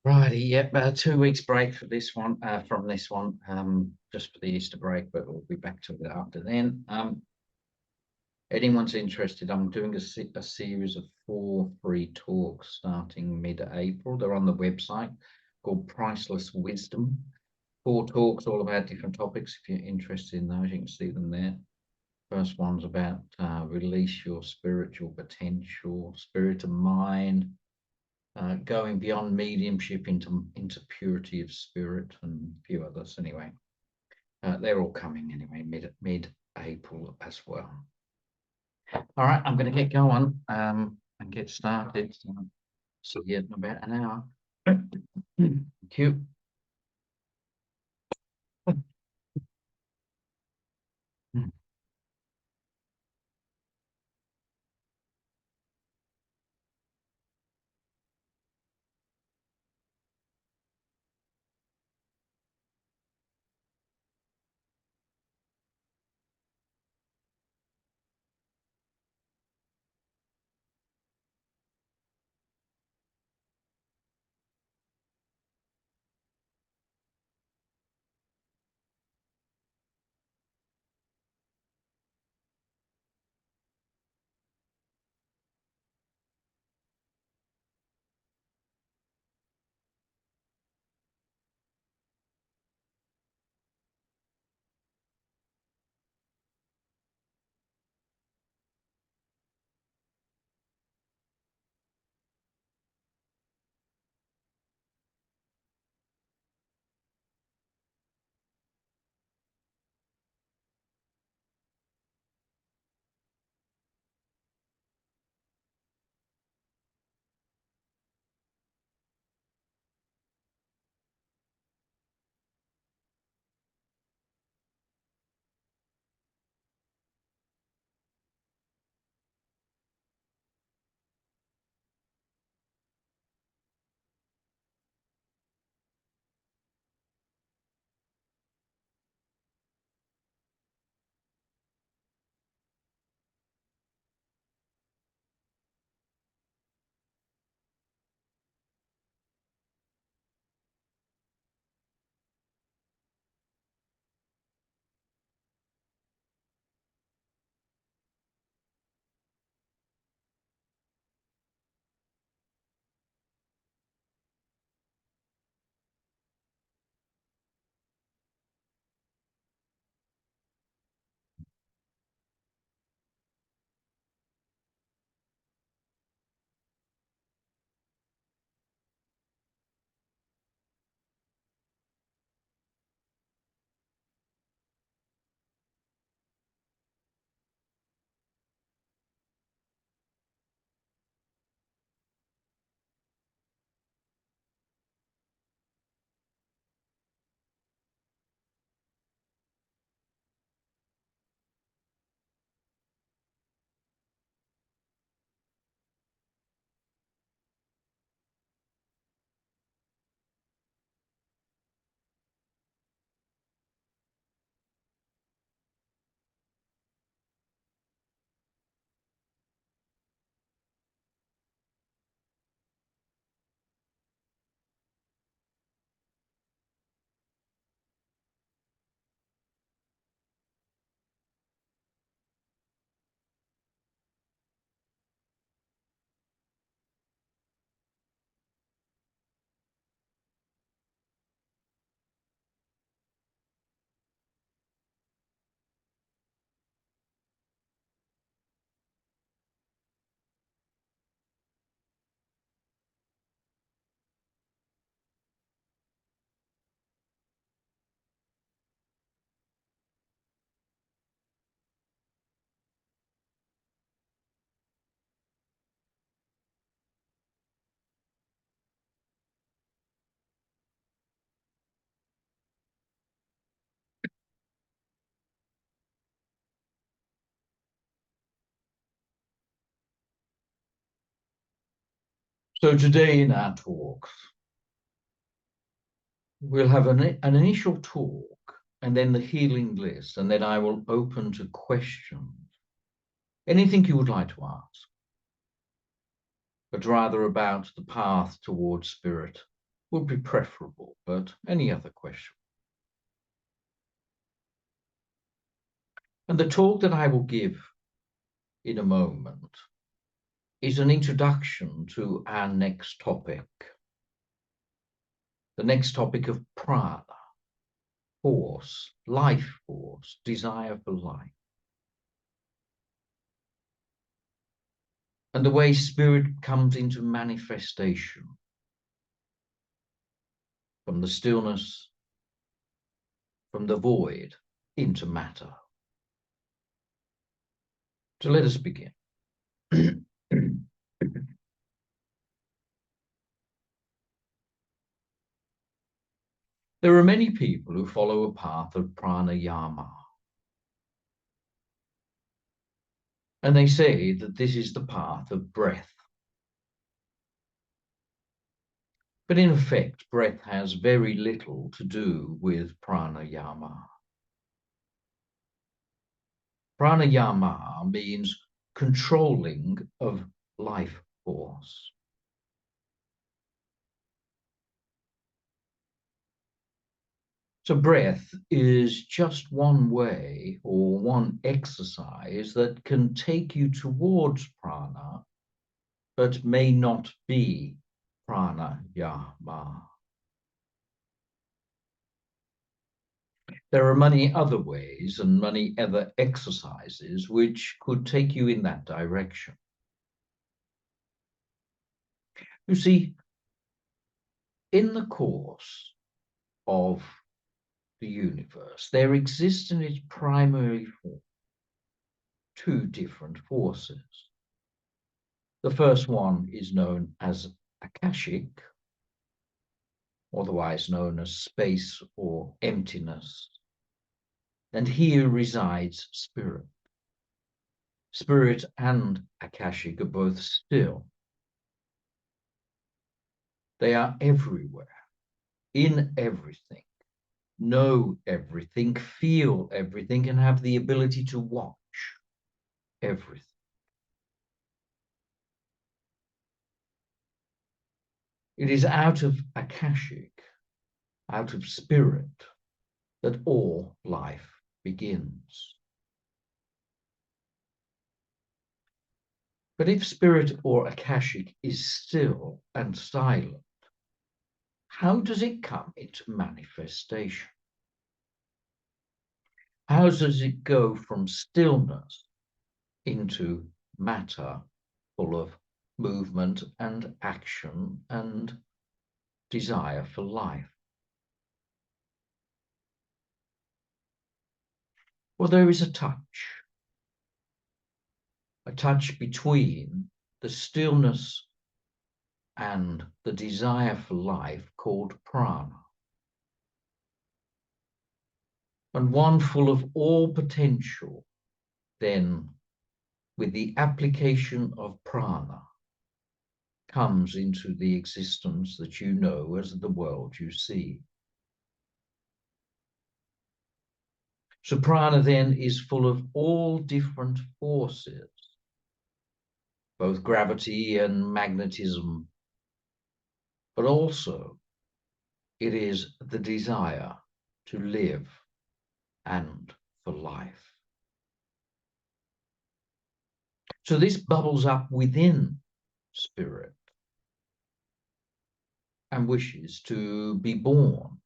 Righty, yep, 2 weeks break for this one, from this one, just for the Easter break, but we'll be back to it after then. Anyone's interested, I'm doing a series of 4 free talks starting mid-April. They're on the website, called Priceless Wisdom. 4 talks all about different topics. If you're interested in those, you can see them there. First one's about release your spiritual potential, spirit of mind, going beyond mediumship into purity of spirit, and a few others. Anyway, they're all coming anyway, mid-April as well. All right, I'm going to get going and get started. See you in about an hour. Thank you. So today in our talks, we'll have an initial talk and then the healing list, and then I will open to questions. Anything you would like to ask, but rather about the path towards spirit would be preferable, but any other question? And the talk that I will give in a moment is an introduction to our next topic. The next topic of prana, force, life force, desire for life. And the way spirit comes into manifestation from the stillness, from the void into matter. So let us begin. There are many people who follow a path of pranayama. And they say that this is the path of breath. But in effect, breath has very little to do with pranayama. Pranayama means controlling of life force. So breath is just one way or one exercise that can take you towards prana, but may not be pranayama. There are many other ways and many other exercises which could take you in that direction. You see, in the course of the universe, there exists in its primary form two different forces. The first one is known as Akashic, otherwise known as space or emptiness. And here resides spirit. Spirit and Akashic are both still. They are everywhere, in everything, know everything, feel everything, and have the ability to watch everything. It is out of Akashic, out of spirit, that all life begins. But if spirit or Akashic is still and silent, how does it come into manifestation? How does it go from stillness into matter full of movement and action and desire for life? Well, there is a touch between the stillness and the desire for life called prana, and one full of all potential, then with the application of prana comes into the existence that you know as the world you see. So prana then is full of all different forces, both gravity and magnetism, but also it is the desire to live and for life. So this bubbles up within spirit and wishes to be born.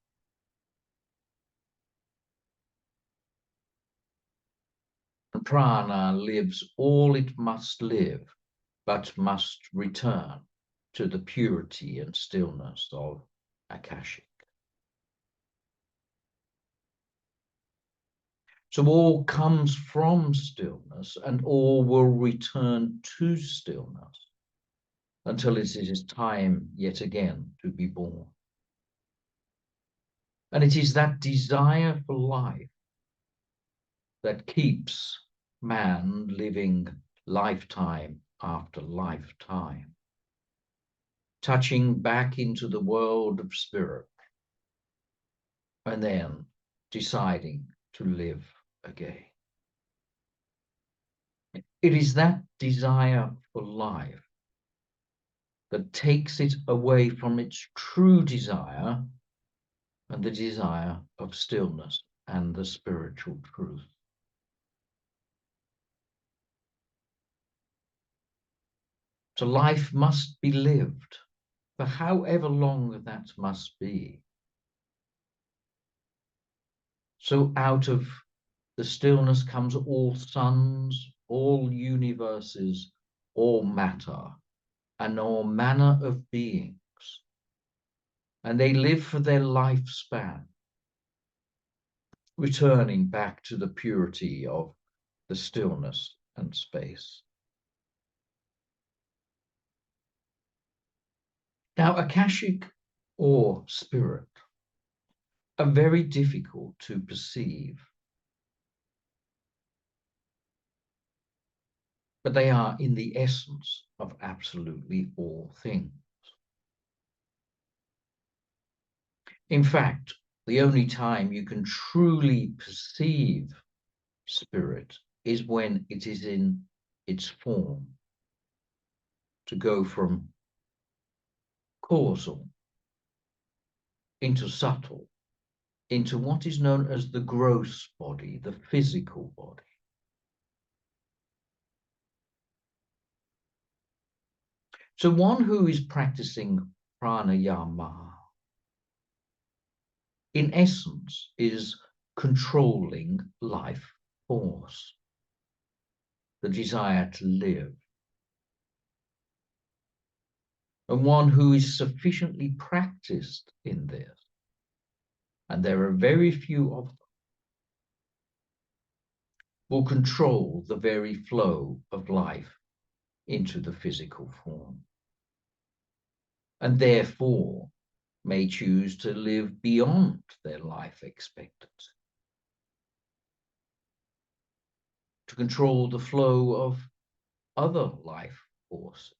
And prana lives all it must live, but must return to the purity and stillness of Akashic. So all comes from stillness, and all will return to stillness until it is time yet again to be born. And it is that desire for life that keeps man living lifetime after lifetime, touching back into the world of spirit, and then deciding to live again. It is that desire for life that takes it away from its true desire and the desire of stillness and the spiritual truth. So life must be lived for however long that must be. So out of the stillness comes all suns, all universes, all matter, and all manner of beings. And they live for their lifespan, returning back to the purity of the stillness and space. Now, Akashic or spirit are very difficult to perceive, but they are in the essence of absolutely all things. In fact, the only time you can truly perceive spirit is when it is in its form, to go from causal into subtle, into what is known as the gross body, the physical body. So one who is practicing pranayama, in essence, is controlling life force, the desire to live. And one who is sufficiently practiced in this, and there are very few of them, will control the very flow of life into the physical form, and therefore may choose to live beyond their life expectancy, to control the flow of other life forces.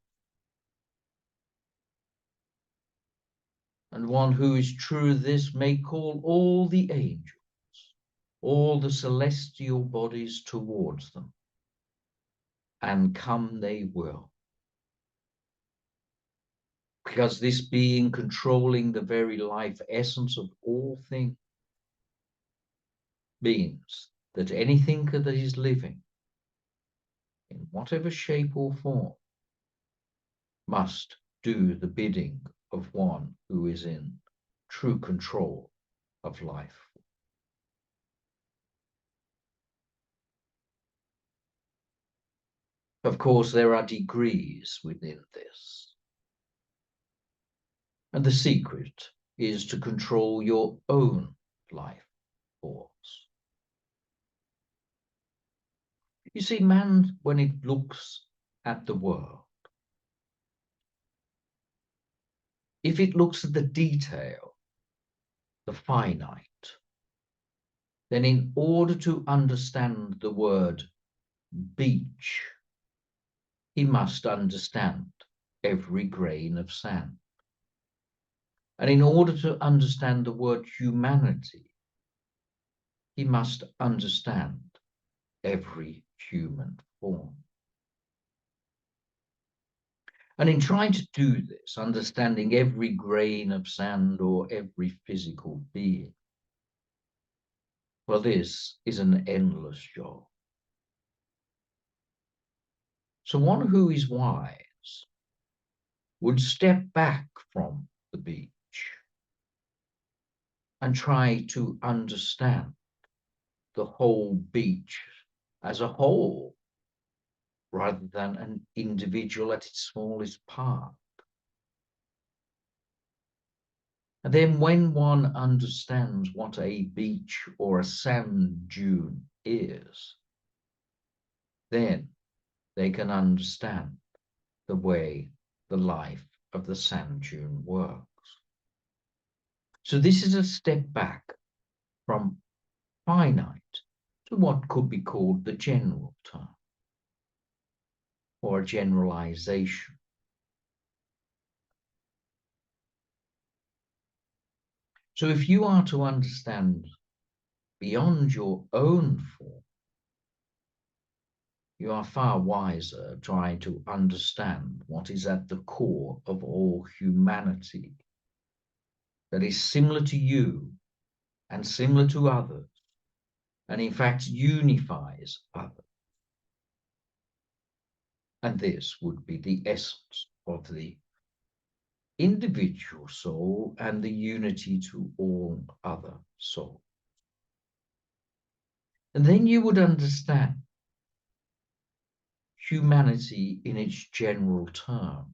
And one who is true of this may call all the angels, all the celestial bodies towards them, and come they will. Because this being controlling the very life essence of all things means that anything that is living, in whatever shape or form, must do the bidding of one who is in true control of life. Of course, there are degrees within this. And the secret is to control your own life force. You see, man, when it looks at the world, if it looks at the detail, the finite, then in order to understand the word beach, he must understand every grain of sand. And in order to understand the word humanity, he must understand every human form. And in trying to do this, understanding every grain of sand or every physical being, well, this is an endless job. So one who is wise would step back from the beach and try to understand the whole beach as a whole, rather than an individual at its smallest part. And then when one understands what a beach or a sand dune is, then they can understand the way the life of the sand dune works. So this is a step back from finite to what could be called the general term, or a generalization. So if you are to understand beyond your own form, You are far wiser trying to understand what is at the core of all humanity, that is similar to you and similar to others, and in fact unifies others. And this would be the essence of the individual soul and the unity to all other souls. And then you would understand humanity in its general term.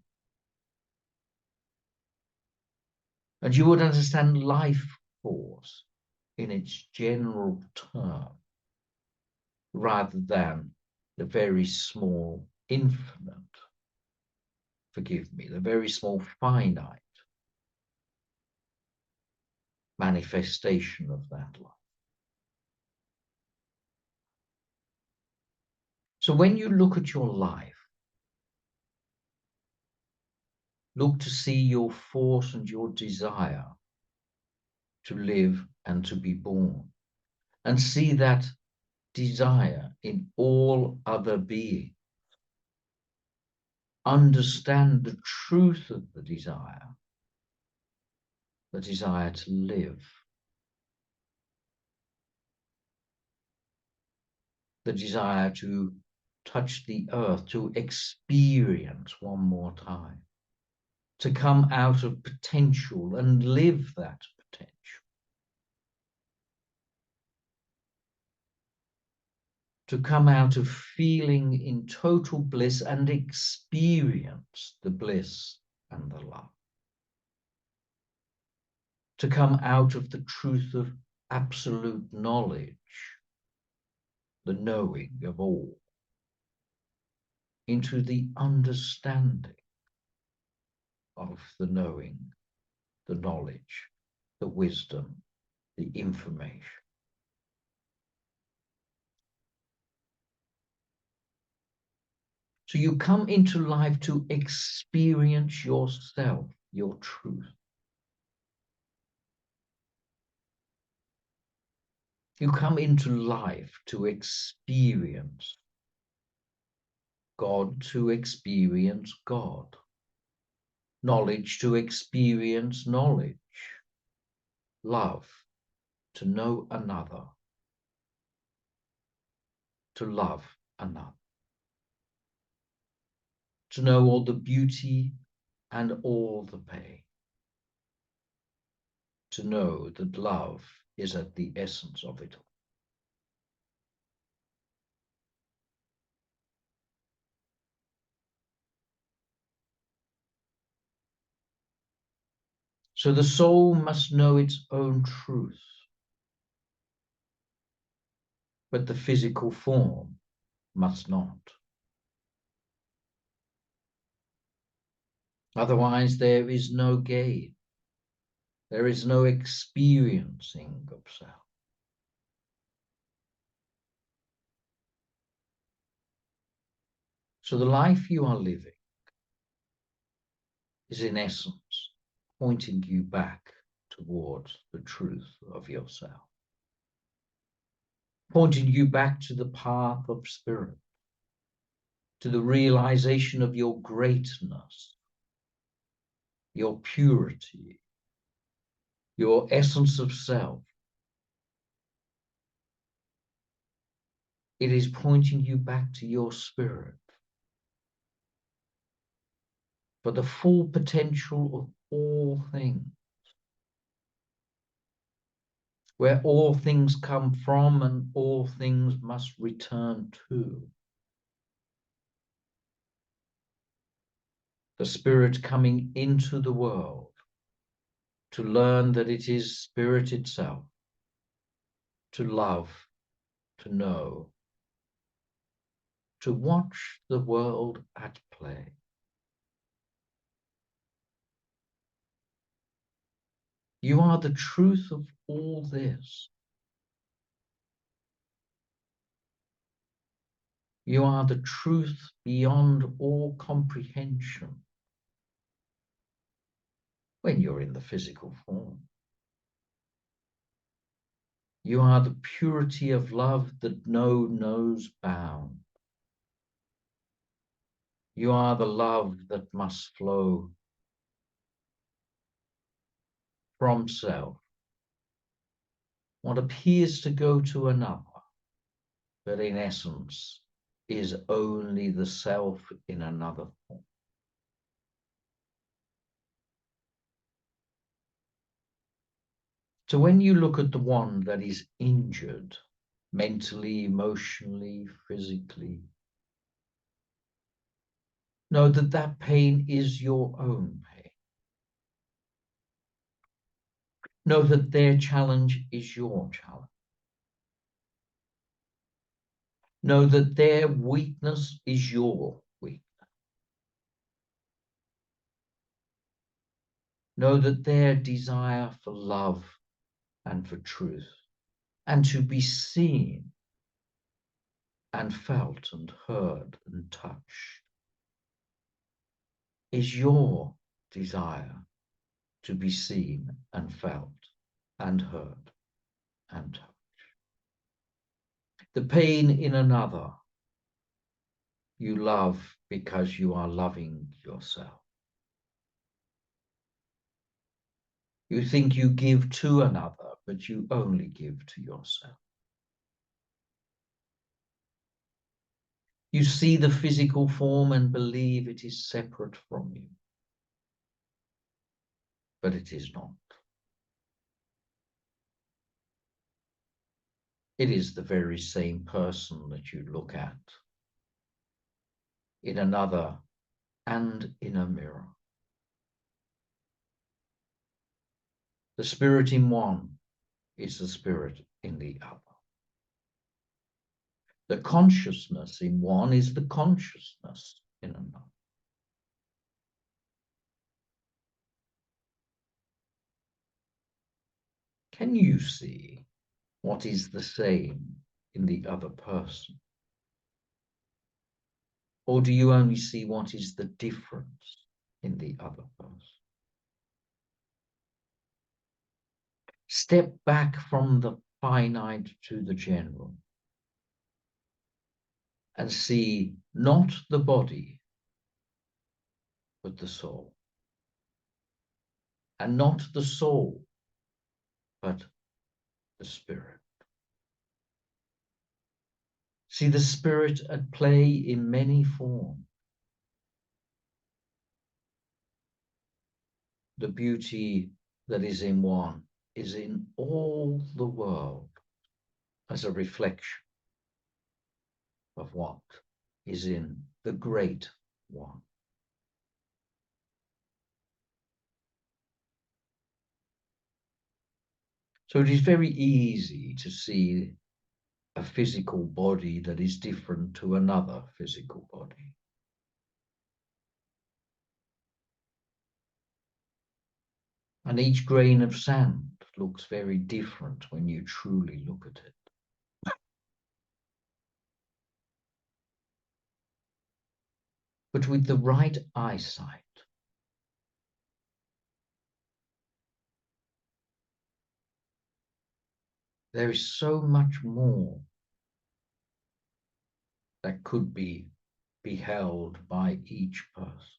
And you would understand life force in its general term, rather than the very small infinite, forgive me, the very small finite manifestation of that life. So when you look at your life, look to see your force and your desire to live and to be born, and see that desire in all other beings. Understand the truth of the desire to live, the desire to touch the earth, to experience one more time, to come out of potential and live that potential. To come out of feeling in total bliss and experience the bliss and the love. To come out of the truth of absolute knowledge, the knowing of all, into the understanding of the knowing, the knowledge, the wisdom, the information. So you come into life to experience yourself, your truth. You come into life to experience God, to experience God. Knowledge to experience knowledge. Love to know another. To love another. To know all the beauty and all the pain. To know that love is at the essence of it all. So the soul must know its own truth, but the physical form must not. Otherwise, there is no gain. There is no experiencing of self. So the life you are living is in essence pointing you back towards the truth of yourself, pointing you back to the path of spirit, to the realization of your greatness, your purity, your essence of self. It is pointing you back to your spirit, for the full potential of all things, where all things come from and all things must return to. The spirit coming into the world to learn that it is spirit itself, to love, to know, to watch the world at play. You are the truth of all this. You are the truth beyond all comprehension when you're in the physical form. You are the purity of love that knows bound. You are the love that must flow from self. What appears to go to another, but in essence is only the self in another form. So when you look at the one that is injured, mentally, emotionally, physically, know that that pain is your own pain. Know that their challenge is your challenge. Know that their weakness is your weakness. Know that their desire for love and for truth and to be seen and felt and heard and touched is your desire to be seen and felt and heard and touched. The pain in another you love because you are loving yourself. You think you give to another, but you only give to yourself. You see the physical form and believe it is separate from you, but it is not. It is the very same person that you look at in another and in a mirror. The spirit in one is the spirit in the other. The consciousness in one is the consciousness in another. Can you see what is the same in the other person? Or do you only see what is the difference in the other person? Step back from the finite to the general and see not the body, but the soul. And not the soul, but the spirit. See the spirit at play in many forms. The beauty that is in one is in all the world as a reflection of what is in the great one. So it is very easy to see a physical body that is different to another physical body. And each grain of sand looks very different when you truly look at it. But with the right eyesight, there is so much more that could be beheld by each person.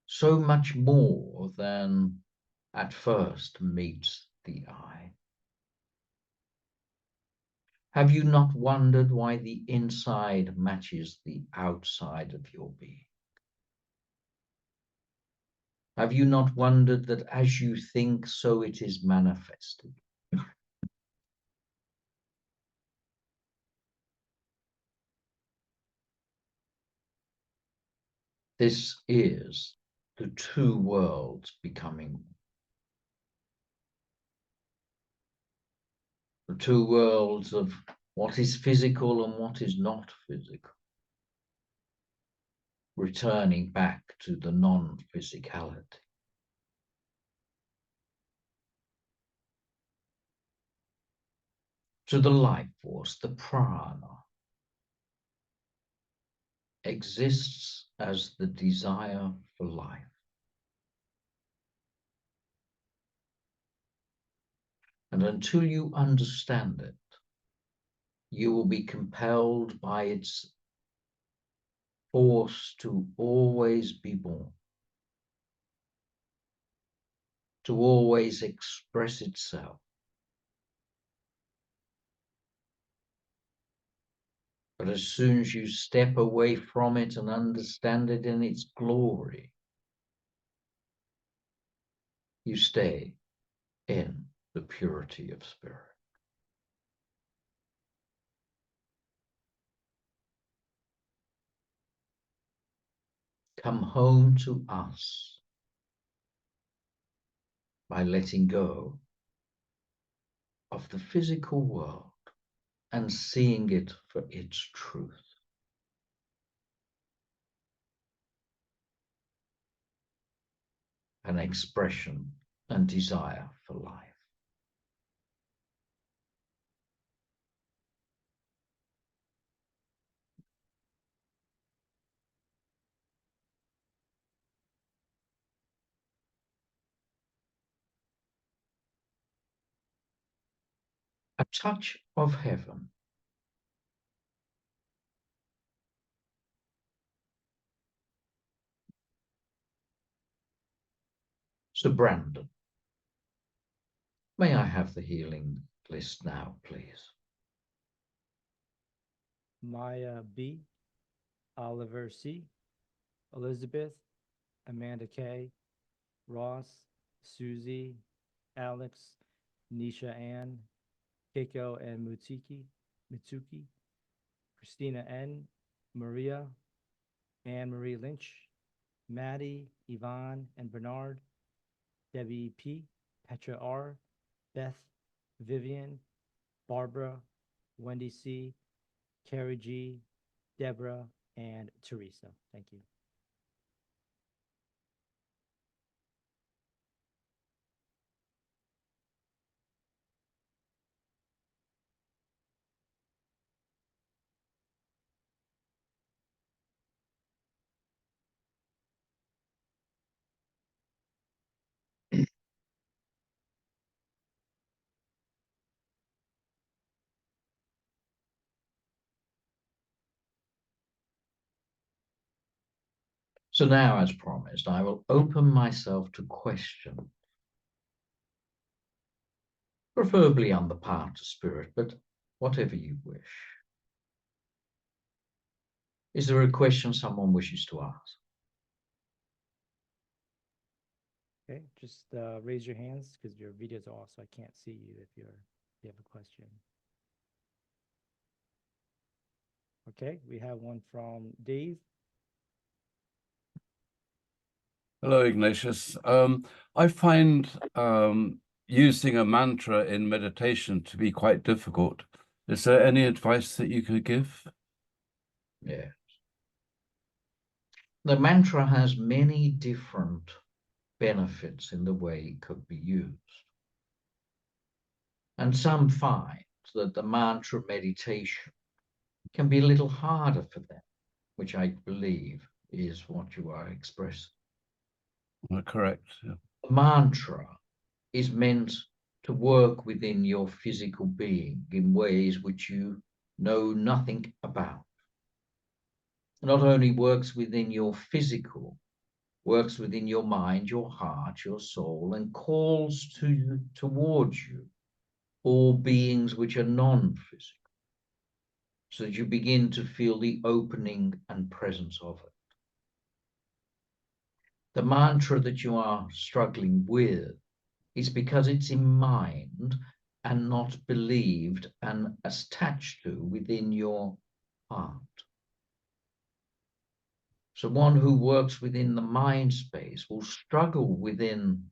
So much more than at first meets the eye. Have you not wondered why the inside matches the outside of your being? Have you not wondered that as you think, so it is manifested? This is the two worlds becoming. The two worlds of what is physical and what is not physical. Returning back to the non-physicality. To the life force, the prana, exists as the desire for life. And until you understand it, you will be compelled by its force to always be born, to always express itself. But as soon as you step away from it and understand it in its glory, you stay in the purity of spirit. Come home to us by letting go of the physical world and seeing it for its truth. An expression and desire for life. A touch of heaven. Sir Brandon, may I have the healing list now, please? Maya B, Oliver C, Elizabeth, Amanda K, Ross, Susie, Alex, Nisha Ann, Keiko and Mitsuki, Christina N, Maria, Anne Marie Lynch, Maddie, Yvonne and Bernard, Debbie P, Petra R, Beth, Vivian, Barbara, Wendy C, Carrie G, Deborah, and Teresa. Thank you. So now, as promised, I will open myself to question, preferably on the part of spirit, but whatever you wish. Is there a question someone wishes to ask? Okay, just raise your hands because your video's off, so I can't see you if you have a question. Okay, we have one from Dave. Hello, Ignatius. I find using a mantra in meditation to be quite difficult. Is there any advice that you could give? Yes. The mantra has many different benefits in the way it could be used. And some find that the mantra meditation can be a little harder for them, which I believe is what you are expressing. Correct. Yeah. The mantra is meant to work within your physical being in ways which you know nothing about. It not only works within your physical, works within your mind, your heart, your soul, and calls towards you all beings which are non-physical, so that you begin to feel the opening and presence of it. The mantra that you are struggling with is because it's in mind and not believed and attached to within your heart. So one who works within the mind space will struggle within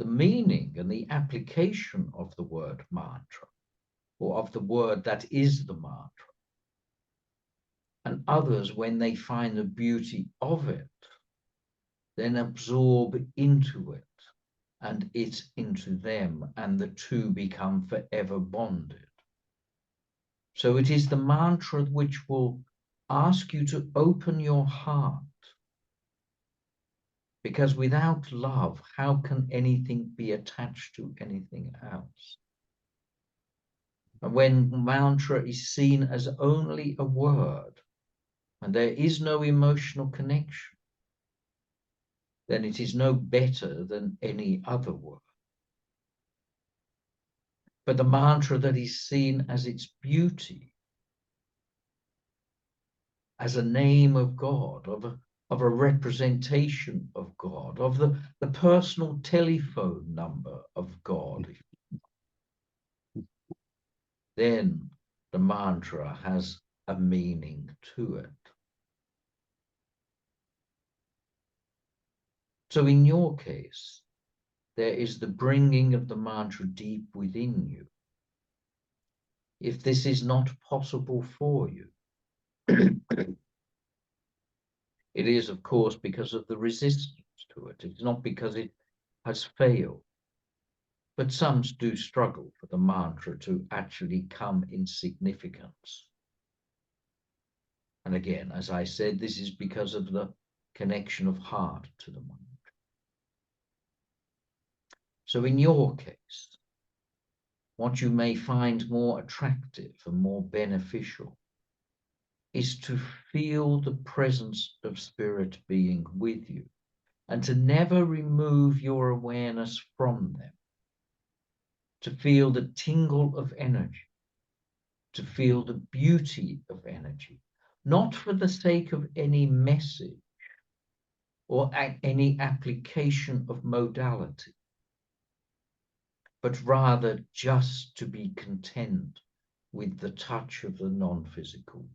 the meaning and the application of the word mantra, or of the word that is the mantra. And others, when they find the beauty of it, then absorb into it and it into them, and the two become forever bonded. So it is the mantra which will ask you to open your heart Because without love, how can anything be attached to anything else? And when mantra is seen as only a word, and there is no emotional connection, then it is no better than any other word. But the mantra that is seen as its beauty, as a name of God, of a representation of God, of the personal telephone number of God, then the mantra has a meaning to it. So in your case, there is the bringing of the mantra deep within you. If this is not possible for you, it is, of course, because of the resistance to it. It's not because it has failed. But some do struggle for the mantra to actually come in significance. And again, as I said, this is because of the connection of heart to the mantra. So in your case, what you may find more attractive and more beneficial is to feel the presence of spirit being with you and to never remove your awareness from them, to feel the tingle of energy, to feel the beauty of energy, not for the sake of any message or any application of modality, but rather just to be content with the touch of the non-physical world.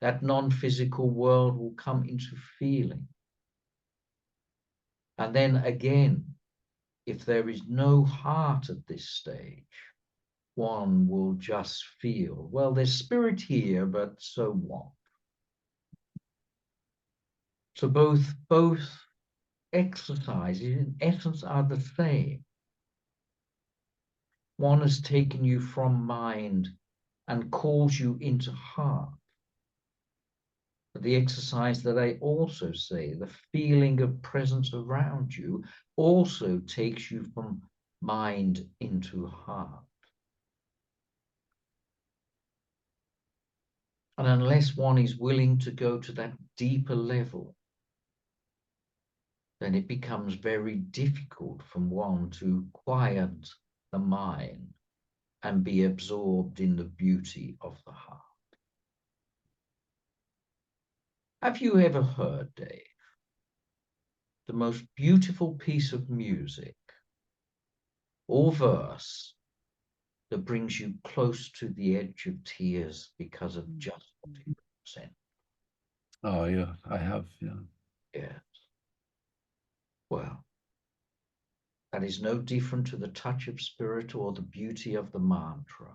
That non-physical world will come into feeling. And then again, if there is no heart at this stage, one will just feel, well, there's spirit here, but so what? So both exercises in essence are the same. One has taken you from mind and calls you into heart. But the exercise that I also say, the feeling of presence around you, also takes you from mind into heart. And unless one is willing to go to that deeper level, then it becomes very difficult for one to quiet the mind and be absorbed in the beauty of the heart. Have you ever heard, Dave, the most beautiful piece of music or verse that brings you close to the edge of tears because of just what it represents? Oh, yeah, I have, yeah. Yes. Well, that is no different to the touch of spirit or the beauty of the mantra.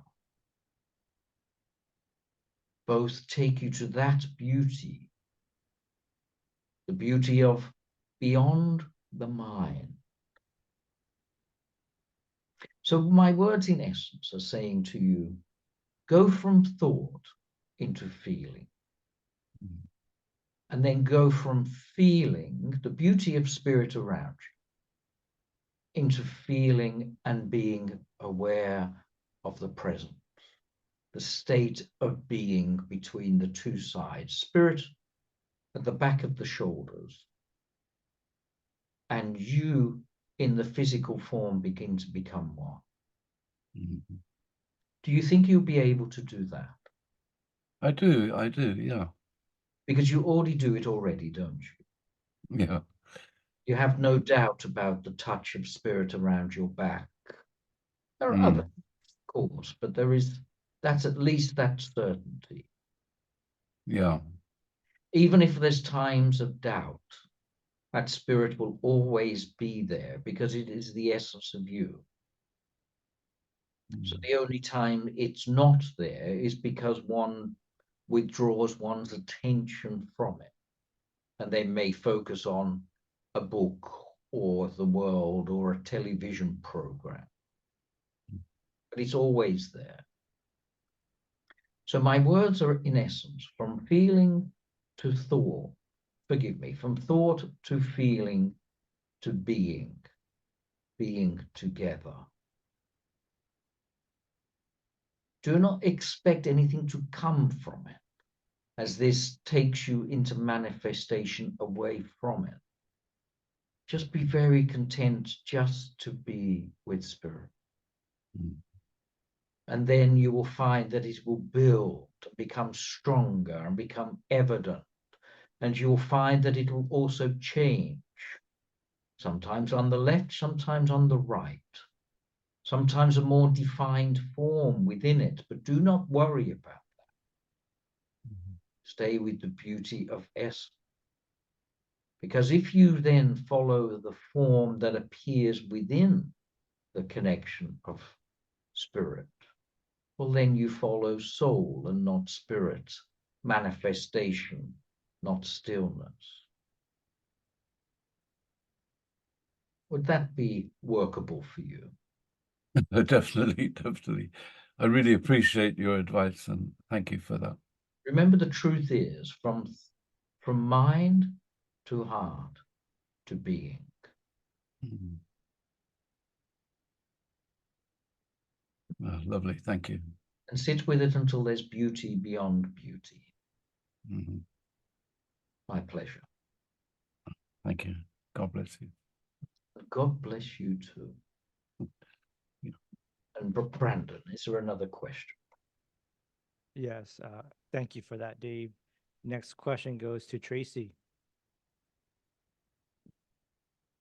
Both take you to that beauty, the beauty of beyond the mind. So my words in essence are saying to you, go from thought into feeling, and then go from feeling the beauty of spirit around you into feeling and being aware of the present, the state of being between the two sides, spirit at the back of the shoulders, and you in the physical form begin to become one. Mm-hmm. Do you think you'll be able to do that? I do, yeah. Because you already do it already, don't you? Yeah. You have no doubt about the touch of spirit around your back. There are other, of course, but that's at least that certainty. Yeah. Even if there's times of doubt, that spirit will always be there because it is the essence of you. So the only time it's not there is because one withdraws one's attention from it, and they may focus on a book or the world or a television program, but it's always there. So my words are in essence from feeling to thought, forgive me, from thought to feeling to being together. Do not expect anything to come from it, as this takes you into manifestation away from it. Just be very content just to be with Spirit. And then you will find that it will build, become stronger and become evident. And you'll find that it will also change, sometimes on the left, sometimes on the right, sometimes a more defined form within it, but do not worry about that. Stay with the beauty of essence. Because if you then follow the form that appears within the connection of spirit, well, then you follow soul and not spirit, manifestation, not stillness. Would that be workable for you? Definitely, definitely. I really appreciate your advice and thank you for that. Remember, the truth is from mind to heart to being. Oh, lovely, thank you. And sit with it until there's beauty beyond beauty. My pleasure. Thank you. God bless you. God bless you too. Yeah. And Brandon, is there another question? Yes, thank you for that, Dave. Next question goes to Tracy.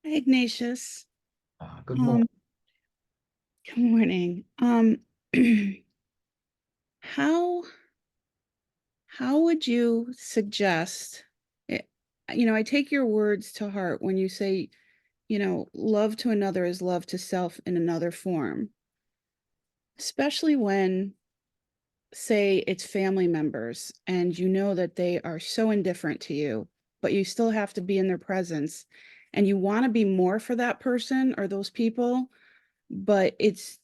Hi, Ignatius. Good morning. Good morning. How would you suggest it? I take your words to heart when you say, love to another is love to self in another form, especially when, say, it's family members and you know that they are so indifferent to you, but you still have to be in their presence and you want to be more for that person or those people, but it's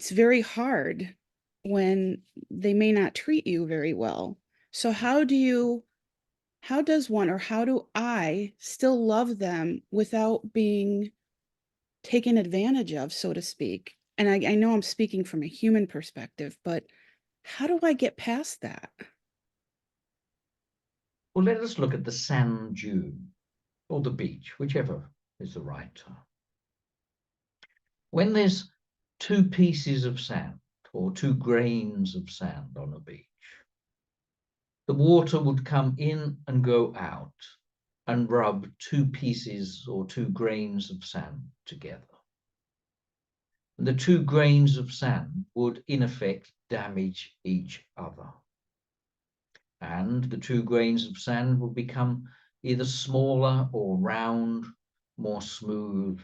very hard when they may not treat you very well. So how do I still love them without being taken advantage of, so to speak? And I know I'm speaking from a human perspective, but how do I get past that? Well, let us look at the sand dune or the beach, whichever is the right term. When there's two pieces of sand or two grains of sand on a beach, the water would come in and go out and rub two pieces or two grains of sand together. And the two grains of sand would, in effect, damage each other. And the two grains of sand would become either smaller or round, more smooth,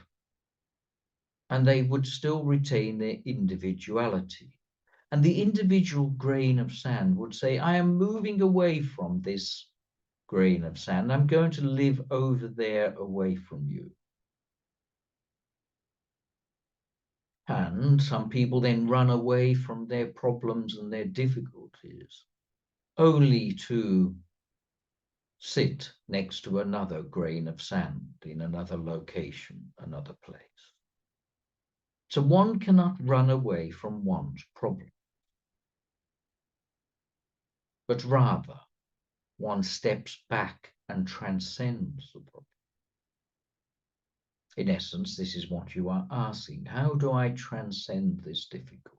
and they would still retain their individuality. And the individual grain of sand would say, I am moving away from this grain of sand. I'm going to live over there away from you. And some people then run away from their problems and their difficulties, only to sit next to another grain of sand in another location, another place. So one cannot run away from one's problem, but rather one steps back and transcends the problem. In essence, this is what you are asking. How do I transcend this difficulty?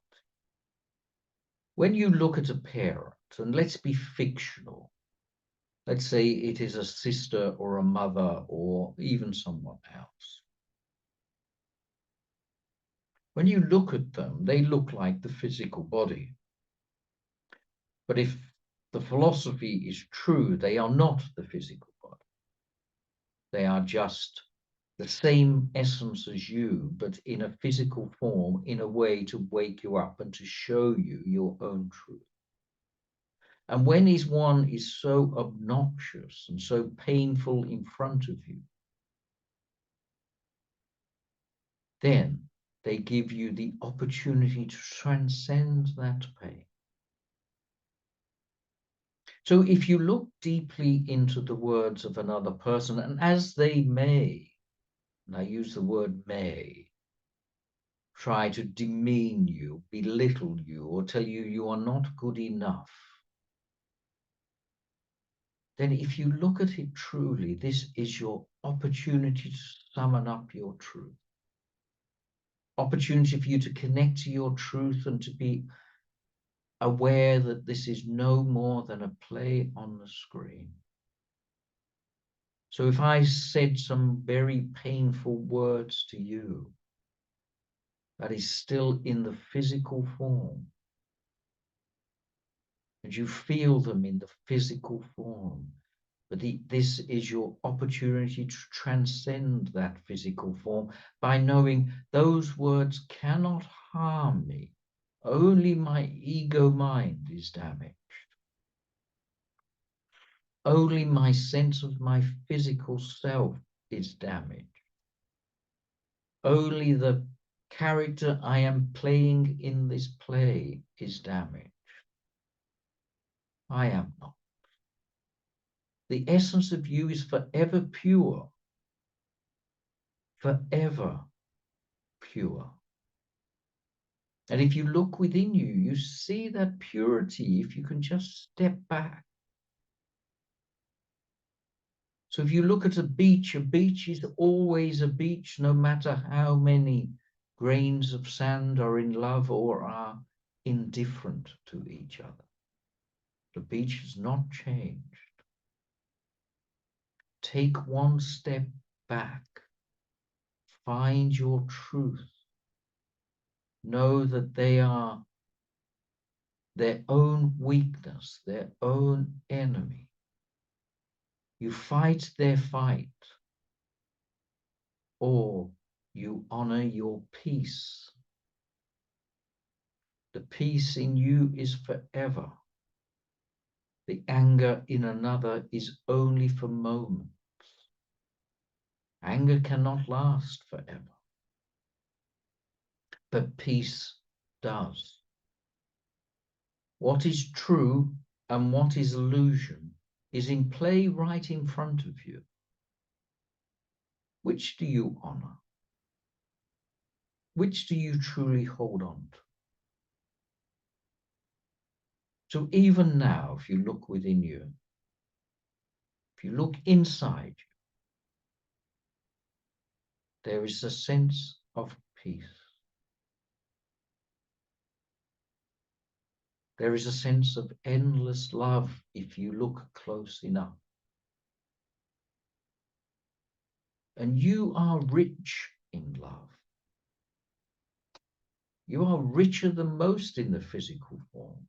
When you look at a parent, and let's be fictional, let's say it is a sister or a mother or even someone else. When you look at them, they look like the physical body. But if the philosophy is true, they are not the physical body. They are just the same essence as you, but in a physical form, in a way to wake you up and to show you your own truth. And when one is so obnoxious and so painful in front of you, then they give you the opportunity to transcend that pain. So if you look deeply into the words of another person, and as they may, and I use the word may, try to demean you, belittle you, or tell you you are not good enough, then if you look at it truly, this is your opportunity to summon up your truth. Opportunity for you to connect to your truth and to be aware that this is no more than a play on the screen. So if I said some very painful words to you, that is still in the physical form, and you feel them in the physical form, but this is your opportunity to transcend that physical form by knowing those words cannot harm me. Only my ego mind is damaged. Only my sense of my physical self is damaged. Only the character I am playing in this play is damaged. I am not. The essence of you is forever pure. Forever pure. And if you look within you, you see that purity if you can just step back. So if you look at a beach is always a beach, no matter how many grains of sand are in love or are indifferent to each other. The beach has not changed. Take one step back. Find your truth. Know that they are their own weakness, their own enemy. You fight their fight, or you honor your peace. The peace in you is forever. The anger in another is only for moments. Anger cannot last forever, but peace does. What is true and what is illusion is in play right in front of you. Which do you honor? Which do you truly hold on to? So even now, if you look within you, if you look inside you, there is a sense of peace. There is a sense of endless love if you look close enough. And you are rich in love. You are richer than most in the physical form.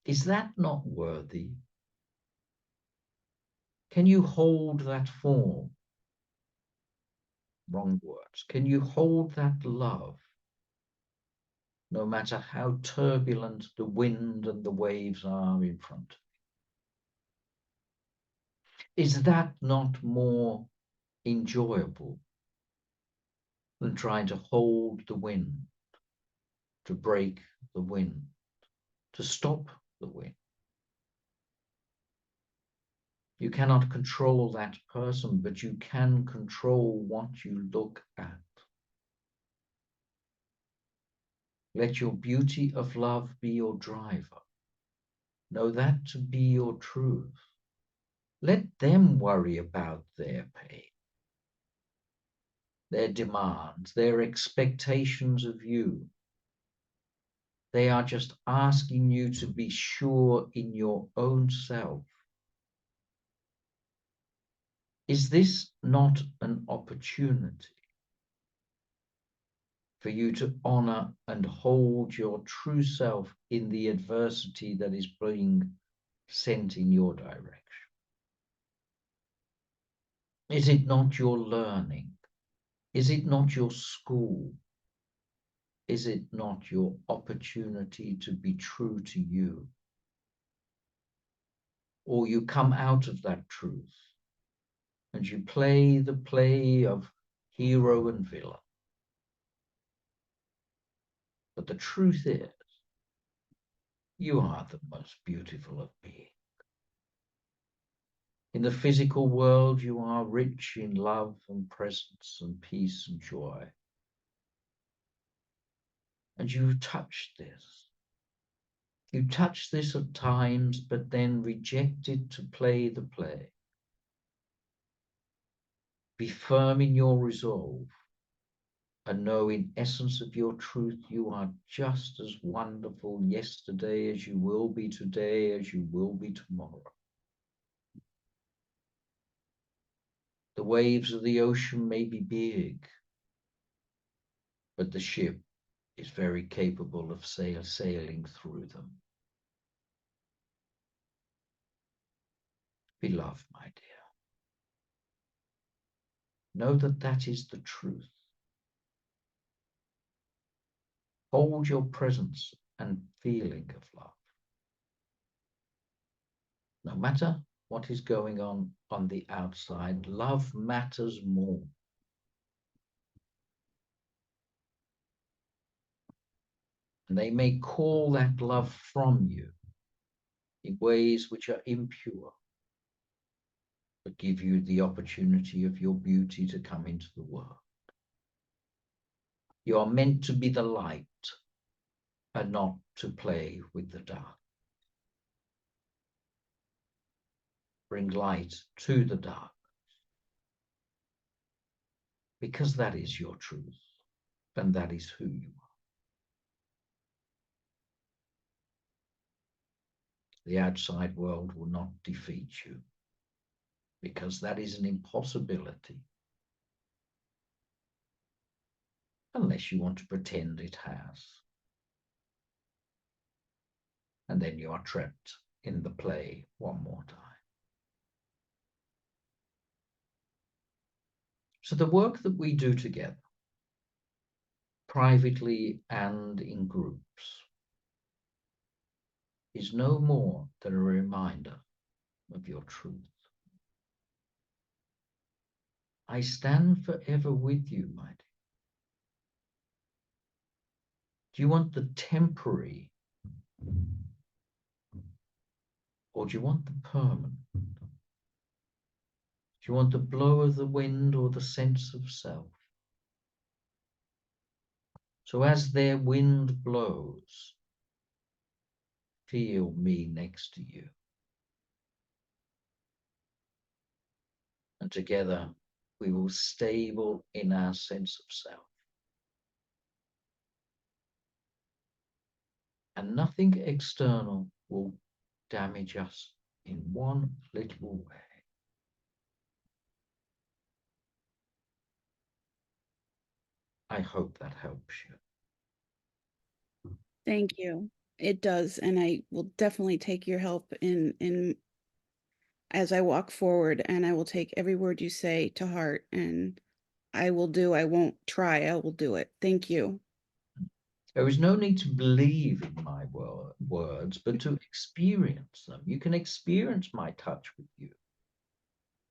Is that not worthy? Can you hold that form? Wrong words. Can you hold that love? No matter how turbulent the wind and the waves are in front. Is that not more enjoyable than trying to hold the wind, to break the wind, to stop the wind? You cannot control that person, but you can control what you look at. Let your beauty of love be your driver. Know that to be your truth. Let them worry about their pain, their demands, their expectations of you. They are just asking you to be sure in your own self. Is this not an opportunity for you to honor and hold your true self in the adversity that is being sent in your direction? Is it not your learning? Is it not your school? Is it not your opportunity to be true to you? Or you come out of that truth and you play the play of hero and villain. But the truth is, You are the most beautiful of beings. In the physical world, you are rich in love and presence and peace and joy. And you touch this. You touch this at times, but then reject it to play the play. Be firm in your resolve and know in essence of your truth, you are just as wonderful yesterday as you will be today, as you will be tomorrow. The waves of the ocean may be big, but the ship is very capable of sailing through them. Beloved, my dear, know that that is the truth. Hold your presence and feeling of love. No matter what is going on the outside, love matters more. And they may call that love from you in ways which are impure, but give you the opportunity of your beauty to come into the world. You are meant to be the light and not to play with the dark. Bring light to the dark, because that is your truth and that is who you are. The outside world will not defeat you, because that is an impossibility, unless you want to pretend it has. And then you are trapped in the play one more time. So the work that we do together, privately and in groups, is no more than a reminder of your truth. I stand forever with you, my dear. Do you want the temporary, or do you want the permanent? Do you want the blow of the wind or the sense of self? So as their wind blows, feel me next to you. And together we will stable in our sense of self. And nothing external will damage us in one little way. I hope that helps you. Thank you. It does. And I will definitely take your help in as I walk forward, and I will take every word you say to heart, and I won't try, I will do it. Thank you. There is no need to believe in my words, but to experience them. You can experience my touch with you,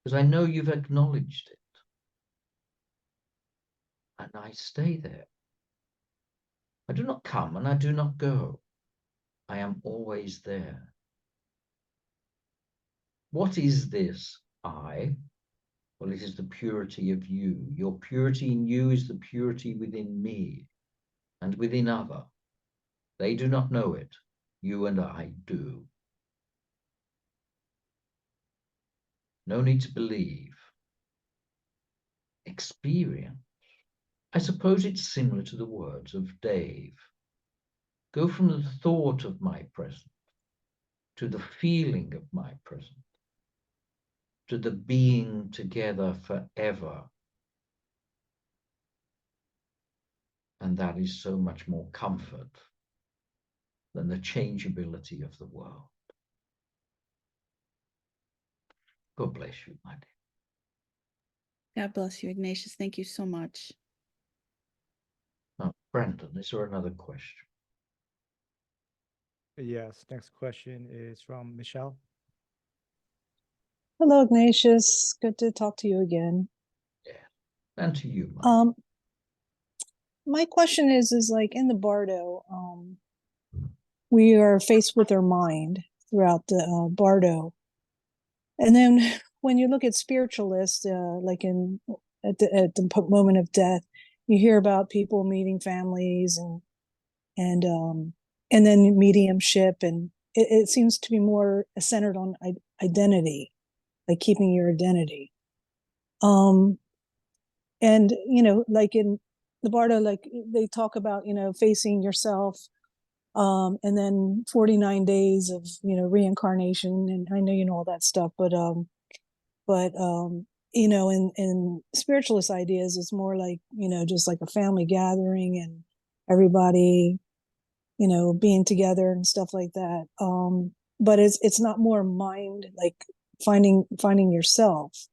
because I know you've acknowledged it. And I stay there. I do not come and I do not go. I am always there. What is this I? Well, it is the purity of you. Your purity in you is the purity within me and within other. They do not know it. You and I do. No need to believe. Experience. I suppose it's similar to the words of Dave. Go from the thought of my present to the feeling of my present, to the being together forever. And that is so much more comfort than the changeability of the world. God bless you, my dear. God bless you, Ignatius. Thank you so much. Now, Brandon, is there another question? Yes, next question is from Michelle. Hello, Ignatius. Good to talk to you again. Yeah, and to you, my dear. My question is like in the Bardo, we are faced with our mind throughout the Bardo. And then when you look at spiritualists, like at the moment of death, you hear about people meeting families and then mediumship, and it seems to be more centered on identity, like keeping your identity. And like in the Bardo, like they talk about facing yourself, and then 49 days of reincarnation, and I know all that stuff, but in spiritualist ideas, it's more like just like a family gathering and everybody being together and stuff like that. But it's not more mind, like finding yourself.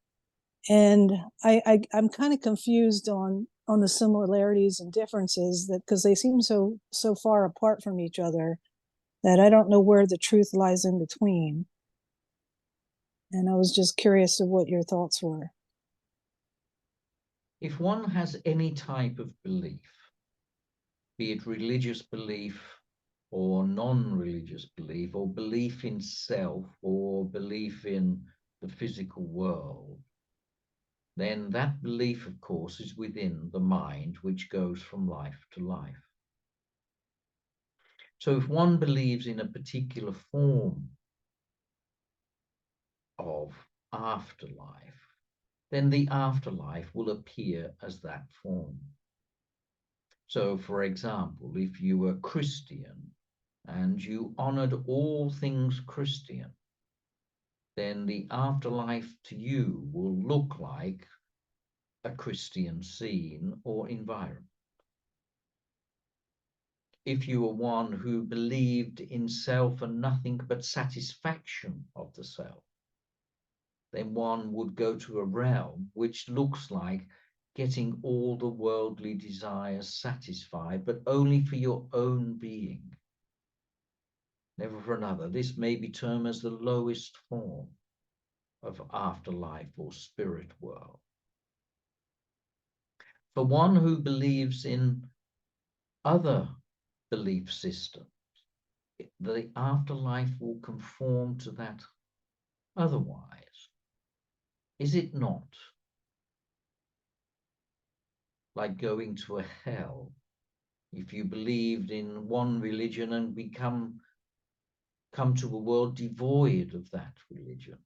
And I'm kind of confused on the similarities and differences, that because they seem so far apart from each other that I don't know where the truth lies in between. And I was just curious of what your thoughts were. If one has any type of belief, be it religious belief or non-religious belief, or belief in self, or belief in the physical world, then that belief, of course, is within the mind, which goes from life to life. So if one believes in a particular form of afterlife, then the afterlife will appear as that form. So, for example, if you were Christian and you honored all things Christian, then the afterlife to you will look like a Christian scene or environment. If you were one who believed in self and nothing but satisfaction of the self, then one would go to a realm which looks like getting all the worldly desires satisfied, but only for your own being, never for another. This may be termed as the lowest form of afterlife or spirit world. For one who believes in other belief systems, the afterlife will conform to that otherwise. Is it not like going to a hell if you believed in one religion and come to a world devoid of that religion?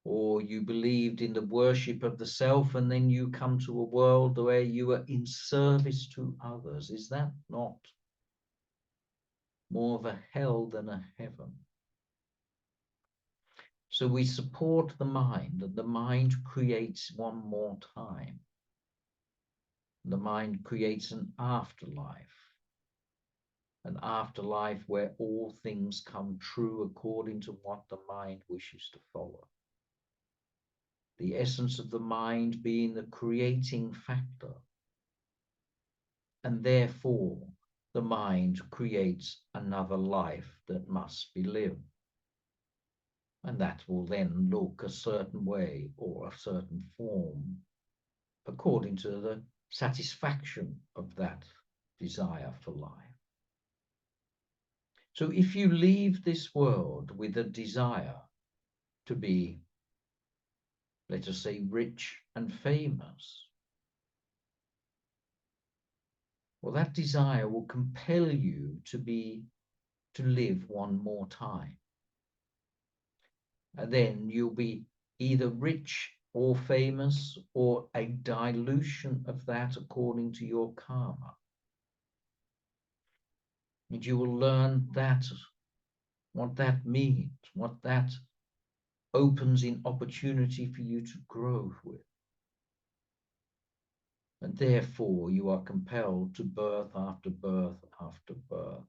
Or you believed in the worship of the self and then you come to a world where you are in service to others? Is that not more of a hell than a heaven? So we support the mind, and the mind creates one more time. The mind creates an afterlife where all things come true according to what the mind wishes to follow. The essence of the mind being the creating factor. And therefore, the mind creates another life that must be lived. And that will then look a certain way or a certain form according to the satisfaction of that desire for life. So if you leave this world with a desire to be, let us say, rich and famous, well, that desire will compel you to live one more time. And then you'll be either rich or famous, or a dilution of that according to your karma. And you will learn that, what that means, what that opens in opportunity for you to grow with. And therefore you are compelled to birth after birth after birth.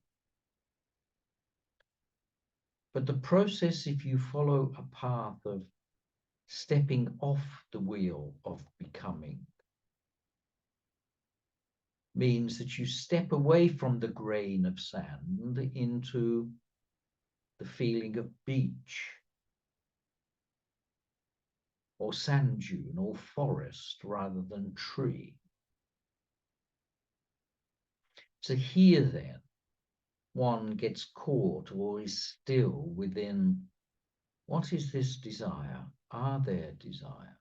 But the process, if you follow a path of stepping off the wheel of becoming, means that you step away from the grain of sand into the feeling of beach or sand dune or forest rather than tree. So here then, one gets caught or is still within, what is this desire? Are there desire?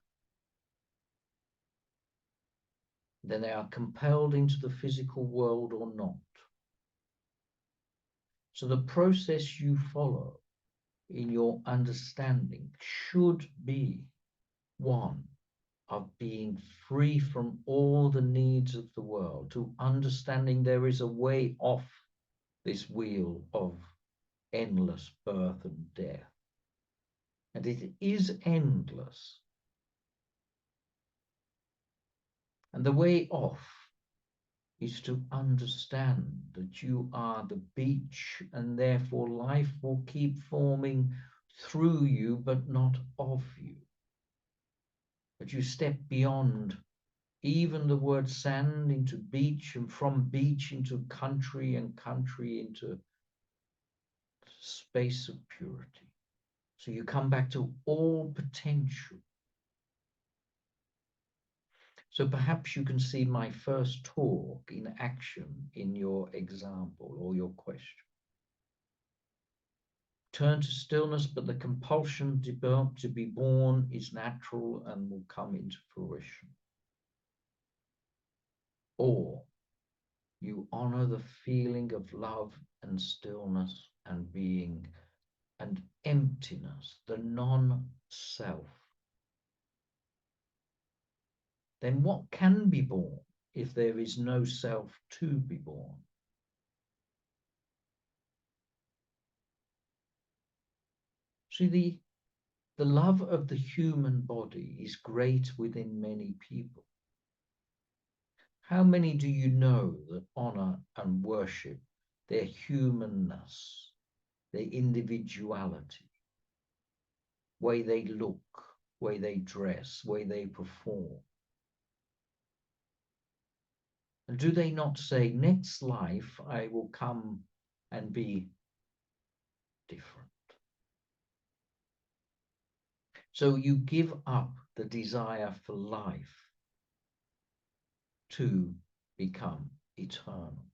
Then they are compelled into the physical world or not. So the process you follow in your understanding should be one of being free from all the needs of the world, to understanding there is a way off this wheel of endless birth and death. And it is endless. And the way off is to understand that you are the beach, and therefore life will keep forming through you, but not of you. But you step beyond even the word sand into beach, and from beach into country, and country into space of purity. So you come back to all potential. So perhaps you can see my first talk in action in your example or your question. Turn to stillness, but the compulsion to be born is natural and will come into fruition. Or you honor the feeling of love and stillness and being and emptiness, the non-self. Then what can be born if there is no self to be born? See, the love of the human body is great within many people. How many do you know that honor and worship their humanness, their individuality, way they look, way they dress, way they perform? And do they not say, next life I will come and be different? So you give up the desire for life to become eternal.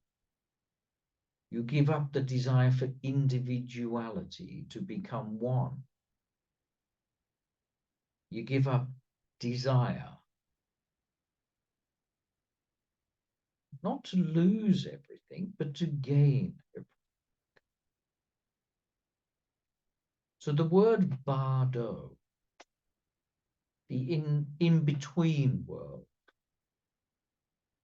You give up the desire for individuality to become one. You give up desire not to lose everything, but to gain everything. So the word bardo, the in-between world,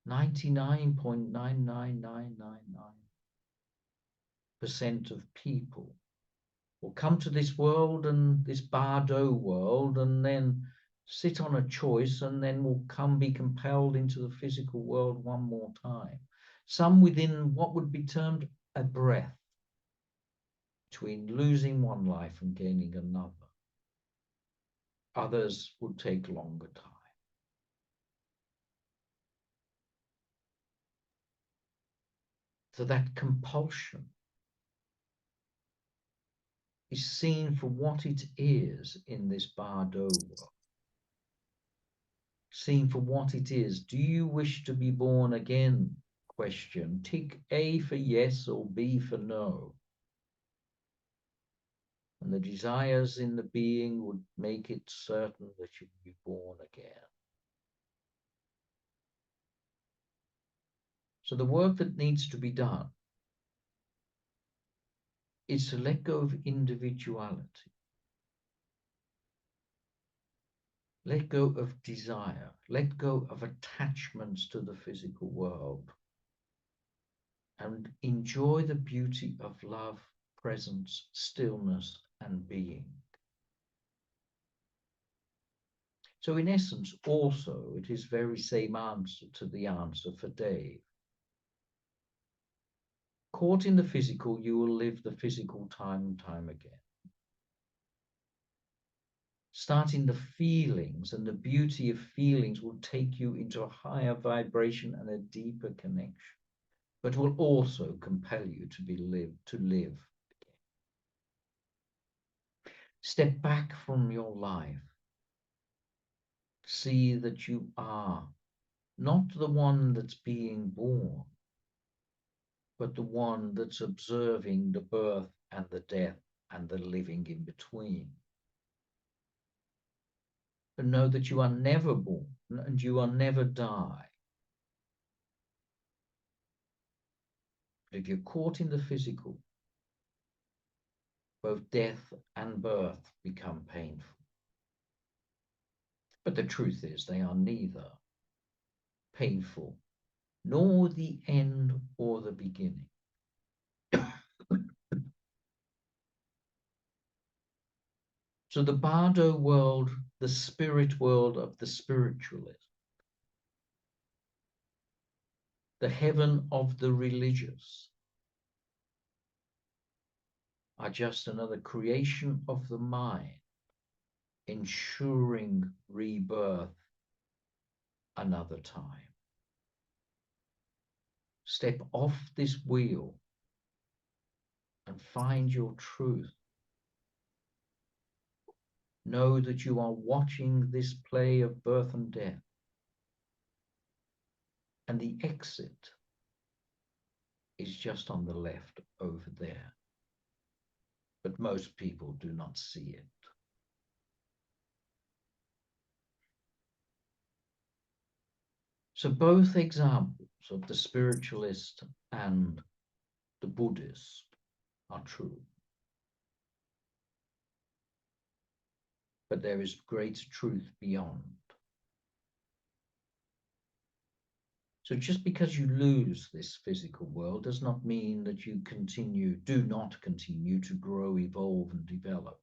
99.99999% of people will come to this world, and this bardo world, and then sit on a choice, and then will be compelled into the physical world one more time. Some within what would be termed a breath between losing one life and gaining another. Others would take longer time. So that compulsion is seen for what it is in this bardo world. Seen for what it is. Do you wish to be born again? Question. Tick A for yes or B for no. And the desires in the being would make it certain that you'd be born again. So the work that needs to be done is to let go of individuality. Let go of desire. Let go of attachments to the physical world. And enjoy the beauty of love, presence, stillness, and being. So in essence, also, it is very same answer to the answer for Dave. Caught in the physical, you will live the physical time and time again. Starting the feelings, and the beauty of feelings will take you into a higher vibration and a deeper connection, but will also compel you to live again. Step back from your life. See that you are not the one that's being born, but the one that's observing the birth and the death and the living in between. And know that you are never born and you will never die. But if you're caught in the physical, both death and birth become painful. But the truth is, they are neither painful nor the end or the beginning. So the Bardo world, the spirit world of the spiritualist, the heaven of the religious, are just another creation of the mind, ensuring rebirth another time. Step off this wheel and find your truth. Know that you are watching this play of birth and death, and the exit is just on the left over there. But most people do not see it. So both examples of the spiritualist and the Buddhist are true. But there is great truth beyond. So just because you lose this physical world does not mean that you do not continue to grow, evolve, and develop.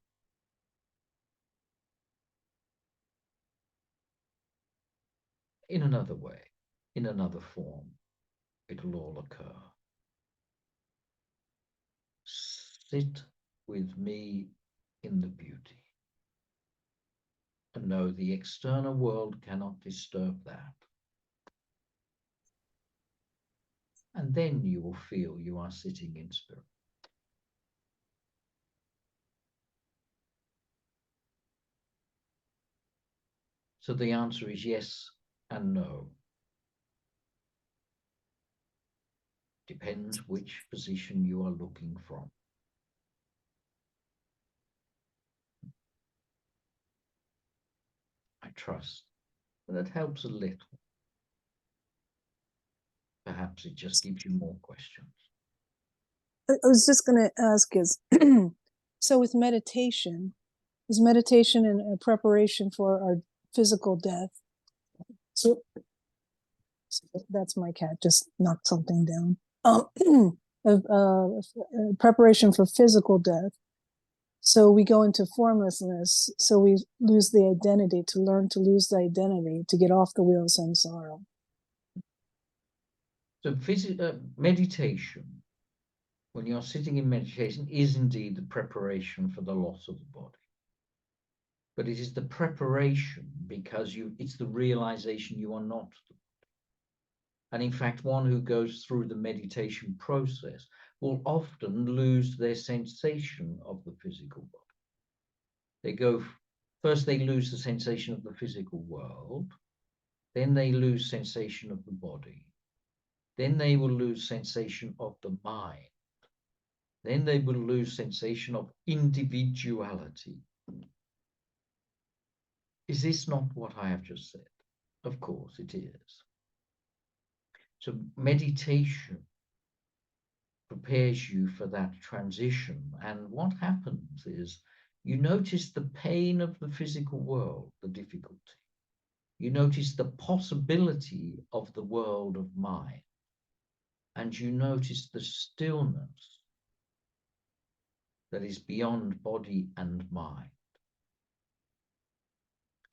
In another way, in another form, it'll all occur. Sit with me in the beauty. And know the external world cannot disturb that. And then you will feel you are sitting in spirit. So the answer is yes and no. Depends which position you are looking from. I trust that helps a little. Perhaps it just gives you more questions. I was just going to ask is, so with meditation, is meditation in a preparation for our physical death? So that's my cat just knocked something down. Preparation for physical death. So we go into formlessness. So we lose the identity, to learn to lose the identity, to get off the wheel of samsara. So meditation, when you're sitting in meditation, is indeed the preparation for the loss of the body. But it is the preparation because it's the realization you are not the body. And in fact, one who goes through the meditation process will often lose their sensation of the physical body. First they lose the sensation of the physical world, then they lose sensation of the body, then they will lose sensation of the mind, then they will lose sensation of individuality. Is this not what I have just said? Of course it is. So meditation prepares you for that transition. And what happens is you notice the pain of the physical world, the difficulty. You notice the possibility of the world of mind. And you notice the stillness that is beyond body and mind.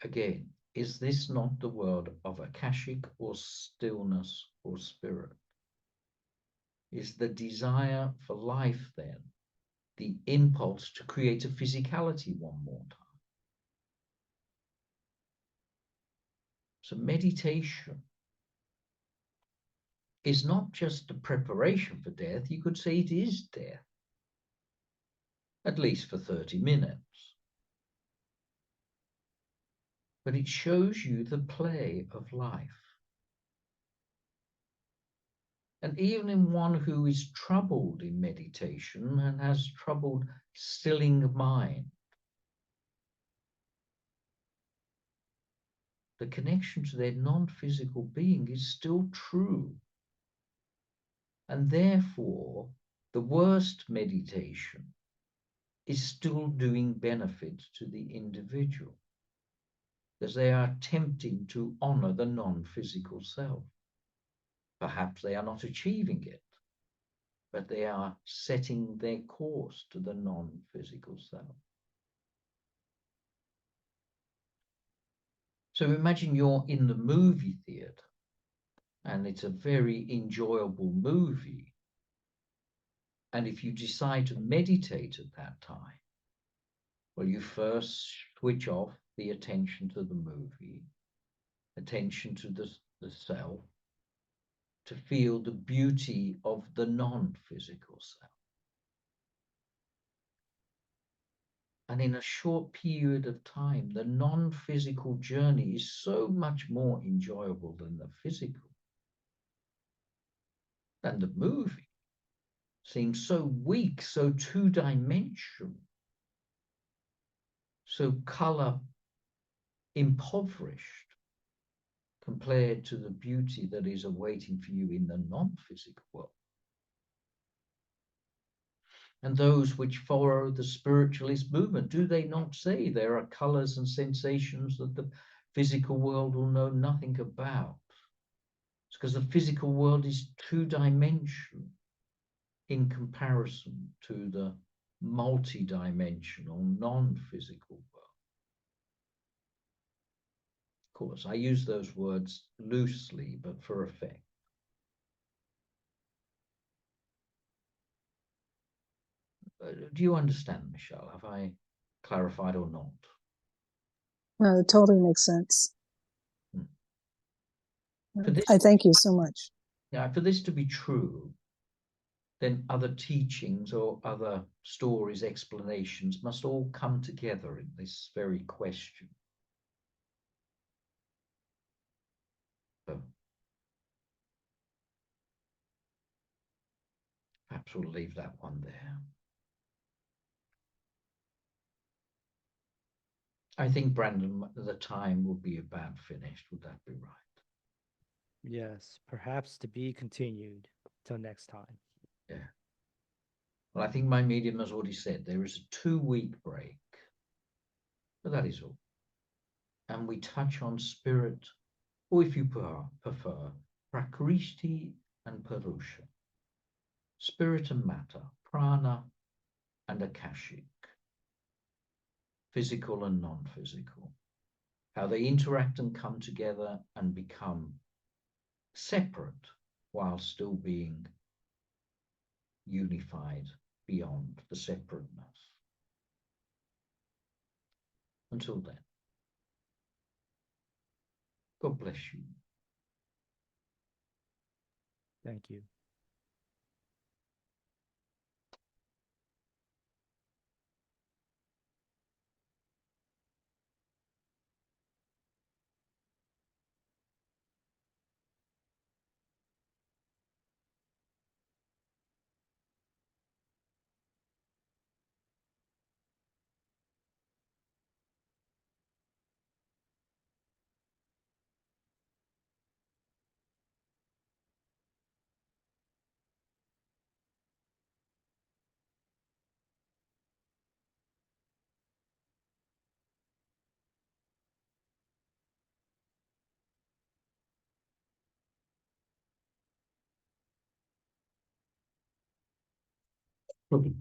Again, is this not the world of Akashic or stillness or spirit? Is the desire for life then the impulse to create a physicality one more time? So meditation is not just a preparation for death. You could say it is death, at least for 30 minutes. But it shows you the play of life. And even in one who is troubled in meditation and has troubled stilling mind, the connection to their non-physical being is still true. And therefore, the worst meditation is still doing benefit to the individual, as they are attempting to honor the non-physical self. Perhaps they are not achieving it, but they are setting their course to the non-physical self. So imagine you're in the movie theater and it's a very enjoyable movie. And if you decide to meditate at that time, well, you first switch off the attention to the movie, attention to the self, to feel the beauty of the non-physical self. And in a short period of time, the non-physical journey is so much more enjoyable than the physical. And the movie seems so weak, so two-dimensional, so color impoverished compared to the beauty that is awaiting for you in the non-physical world. And those which follow the spiritualist movement, do they not say there are colors and sensations that the physical world will know nothing about? It's because the physical world is two-dimensional in comparison to the multi-dimensional non-physical world. Of course, I use those words loosely, but for effect. Do you understand, Michelle? Have I clarified or not? No, it totally makes sense. For this, I thank you so much. yeah, for this to be true, then other teachings or other stories, explanations must all come together in this very question. So, perhaps we'll leave that one there. I think, Brandon, the time will be about finished. Would that be right? Yes, perhaps to be continued till next time. Yeah. Well, I think my medium has already said there is a 2-week break, but that is all. And we touch on spirit, or if you prefer, prakriti and purusha, spirit and matter, prana and akashic, physical and non-physical, how they interact and come together and become separate while still being unified beyond the separateness. Until then, God bless you. Thank you. Good.